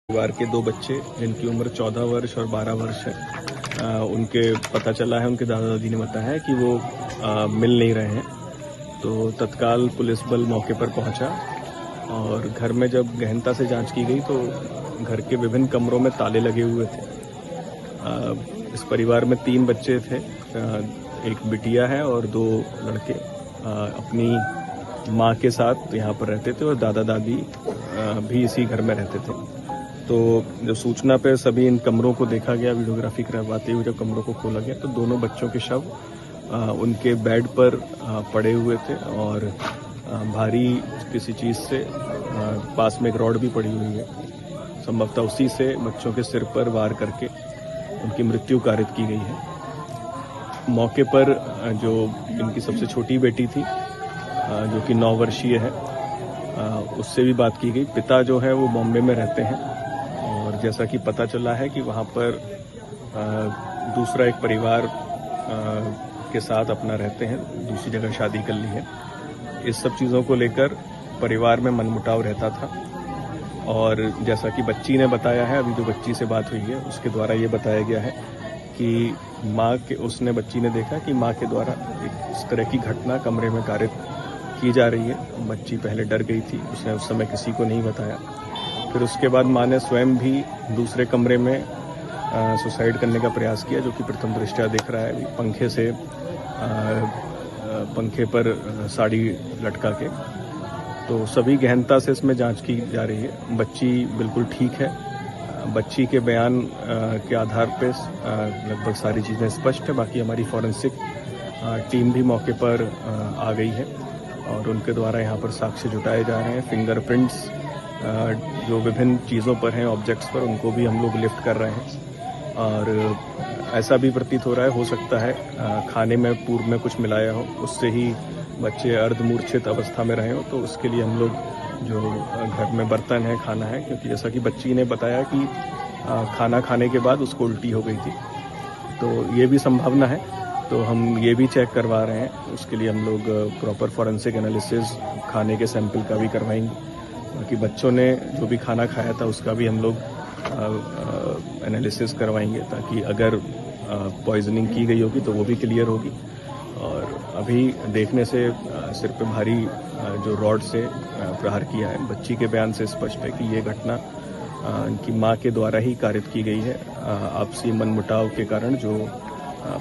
परिवार के 2 बच्चे जिनकी उम्र 14 वर्ष और 12 वर्ष है, उनके पता चला है, उनके दादा दादी ने बताया है कि वो मिल नहीं रहे हैं। तो तत्काल पुलिस बल मौके पर पहुंचा और घर में जब गहनता से जांच की गई तो घर के विभिन्न कमरों में ताले लगे हुए थे। इस परिवार में 3 बच्चे थे, एक बिटिया है और 2 लड़के अपनी माँ के साथ यहाँ पर रहते थे और दादा दादी भी इसी घर में रहते थे। तो जब सूचना पे सभी इन कमरों को देखा गया, वीडियोग्राफी करवाते हुए जब कमरों को खोला गया तो दोनों बच्चों के शव उनके बेड पर पड़े हुए थे और भारी किसी चीज़ से पास में एक रॉड भी पड़ी हुई है। संभवतः उसी से बच्चों के सिर पर वार करके उनकी मृत्यु कारित की गई है। मौके पर जो इनकी सबसे छोटी बेटी थी जो कि 9 वर्षीय है, उससे भी बात की गई। पिता जो है वो बॉम्बे में रहते हैं और जैसा कि पता चला है कि वहाँ पर दूसरा एक परिवार के साथ अपना रहते हैं, दूसरी जगह शादी कर ली है। इस सब चीज़ों को लेकर परिवार में मनमुटाव रहता था और जैसा कि बच्ची ने बताया है, अभी जो बच्ची से बात हुई है उसके द्वारा ये बताया गया है कि बच्ची ने देखा कि माँ के द्वारा इस तरह की घटना कमरे में कारित की जा रही है। बच्ची पहले डर गई थी, उसने उस समय किसी को नहीं बताया। फिर उसके बाद माँ ने स्वयं भी दूसरे कमरे में सुसाइड करने का प्रयास किया, जो कि प्रथम दृष्टया दिख रहा है पंखे पर साड़ी लटका के। तो सभी गहनता से इसमें जांच की जा रही है। बच्ची बिल्कुल ठीक है। बच्ची के बयान के आधार पर लगभग सारी चीज़ें स्पष्ट है। बाकी हमारी फॉरेंसिक टीम भी मौके पर आ गई है और उनके द्वारा यहाँ पर साक्ष्य जुटाए जा रहे हैं। फिंगरप्रिंट्स जो विभिन्न चीज़ों पर हैं, ऑब्जेक्ट्स पर, उनको भी हम लोग लिफ्ट कर रहे हैं। और ऐसा भी प्रतीत हो रहा है, हो सकता है खाने में पूर्व में कुछ मिलाया हो, उससे ही बच्चे अर्धमूर्छित अवस्था में रहे हो। तो उसके लिए हम लोग जो घर में बर्तन है, खाना है, क्योंकि जैसा कि बच्ची ने बताया कि खाना खाने के बाद उसको उल्टी हो गई थी, तो ये भी संभावना है। तो हम ये भी चेक करवा रहे हैं। उसके लिए हम लोग प्रॉपर फॉरेंसिक एनालिसिस खाने के सैंपल का भी करवाएंगे। बाकी बच्चों ने जो भी खाना खाया था उसका भी हम लोग एनालिसिस करवाएंगे, ताकि अगर पॉइजनिंग की गई होगी तो वो भी क्लियर होगी। और अभी देखने से सिर पे भारी जो रॉड से प्रहार किया है, बच्ची के बयान से स्पष्ट है कि ये घटना इनकी माँ के द्वारा ही कारित की गई है। आपसी मनमुटाव के कारण जो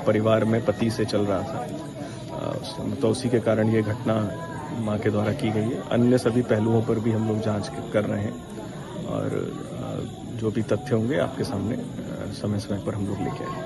परिवार में पति से चल रहा था, तो उसी के कारण ये घटना माँ के द्वारा की गई है। अन्य सभी पहलुओं पर भी हम लोग जांच कर रहे हैं और जो भी तथ्य होंगे आपके सामने समय समय पर हम लोग लेके आएंगे।